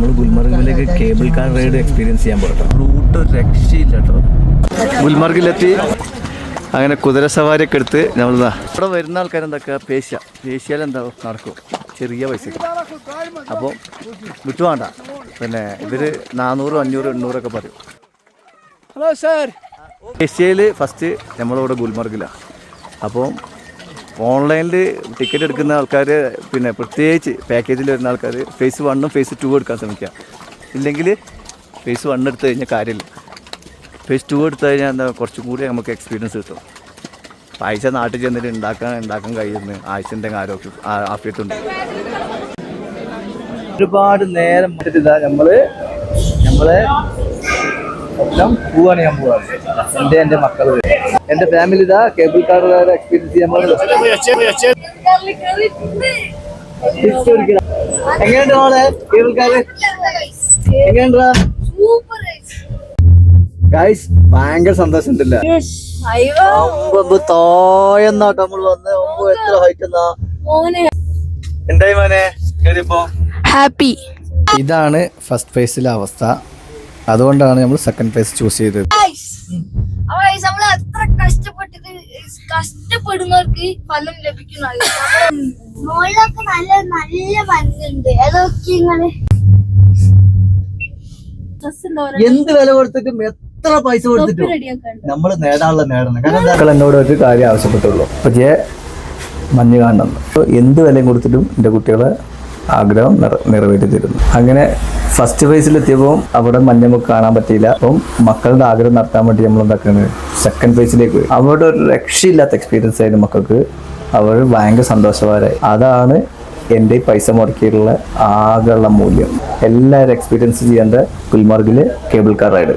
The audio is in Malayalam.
നമ്മൾ ഗുൽമർഗിലേക്ക് കേബിൾ കാർ റൈഡ് എക്സ്പീരിയൻസ് ചെയ്യാൻ പോകട്ടോ. റൂട്ട് രക്ഷയില്ല കേട്ടോ. ഗുൽമർഗിലെത്തി അങ്ങനെ കുതിര സവാരിയൊക്കെ എടുത്ത് നമ്മൾ ഇവിടെ വരുന്ന ആൾക്കാർ എന്താക്കുക, പേശിയാൽ എന്താവും നടക്കും, ചെറിയ പൈസ. അപ്പോൾ വിട്ടുവേണ്ട. പിന്നെ ഇവർ 400, 500, 800 പറയും. Hello sir. ഏഷ്യയിൽ ഫസ്റ്റ് നമ്മളിവിടെ ഗുൽമർഗിലാണ്. അപ്പോൾ ഓൺലൈനിൽ ടിക്കറ്റ് എടുക്കുന്ന ആൾക്കാർ, പിന്നെ പ്രത്യേകിച്ച് പാക്കേജിൽ വരുന്ന ആൾക്കാർ ഫേസ് 1ഉം ഫേസ് 2 എടുക്കാൻ ശ്രമിക്കുക. ഇല്ലെങ്കിൽ ഫേസ് 1 എടുത്തു കഴിഞ്ഞാൽ കാര്യമില്ല. ഫേസ് 2 എടുത്തു കഴിഞ്ഞാൽ എന്താ കുറച്ചും കൂടി നമുക്ക് എക്സ്പീരിയൻസ് കിട്ടും. പൈസ നാട്ടിൽ ചെന്നിട്ട് ഉണ്ടാക്കാൻ കഴിയുന്നു. ആയുസിൻ്റെ ആഫിയത്തുണ്ട്. ഒരുപാട് നേരം ഇതാ നമ്മളെ എല്ലാം പോവാണ്. ഞാൻ പോവാണ്. എൻ്റെ മക്കൾ, എൻ്റെ ഫാമിലി ഇതാ കേബിൾ കാർ എക്സ്പീരിയൻസ് ചെയ്യാൻ പോകുന്നത്. എങ്ങനെയുണ്ട് മോളെ കേബിൾ കാർ? എങ്ങനെയുണ്ടാ ഗൈസ്? ഭയങ്കര സന്തോഷം ഉണ്ടല്ല. തോയെന്നാട്ടോ നമ്മൾ വന്ന്. എത്ര ഹൈറ്റ് എന്നാ എന്തായി മോനെ കേറിയപ്പോ? ഹാപ്പി. ഇതാണ് ഫസ്റ്റ് ഫേസിലെ അവസ്ഥ. അതുകൊണ്ടാണ് നമ്മൾ സെക്കൻഡ് ഫേസ് ചൂസ് ചെയ്തത്. നമ്മൾ എത്ര കഷ്ടപ്പെടുന്നവർക്ക് ഫലം ലഭിക്കുന്നല്ല. മോളിലൊക്കെ നല്ല നല്ല മഞ്ഞുണ്ട്. അതൊക്കെ ഇങ്ങനെ എന്ത് വില കൊടുത്തിട്ടും എത്ര പൈസ കൊടുത്തിട്ടും നമ്മൾ നേടാനുള്ള നേടണം. കാരണം എന്നോട് ഒരു കാര്യം ആവശ്യപ്പെട്ടുള്ളൂ, പക്ഷേ മഞ്ഞ് കാണണം. എന്ത് വിലയും കൊടുത്തിട്ടും എൻ്റെ കുട്ടികളെ ആഗ്രഹം നിറവേറ്റി തരുന്നു. അങ്ങനെ ഫസ്റ്റ് ഫേസിലെത്തിയപ്പോൾ അവിടെ മഞ്ഞ് കാണാൻ പറ്റിയില്ല. അപ്പം മക്കളുടെ ആഗ്രഹം നടത്താൻ വേണ്ടി നമ്മൾ എന്താക്കുന്നത്, സെക്കൻഡ് ഫേസിലേക്ക് പോയി. അവിടെ ഒരു രക്ഷയില്ലാത്ത എക്സ്പീരിയൻസ് ആയിരുന്നു മക്കൾക്ക്. അവർ ഭയങ്കര സന്തോഷവാനായി. അതാണ് എൻ്റെ പൈസ മുടക്കിയിട്ടുള്ള ആകെയുള്ള മൂല്യം. എല്ലാവരും എക്സ്പീരിയൻസ് ചെയ്യേണ്ട ഗുൽമർഗിലെ കേബിൾ കാർ റൈഡ്.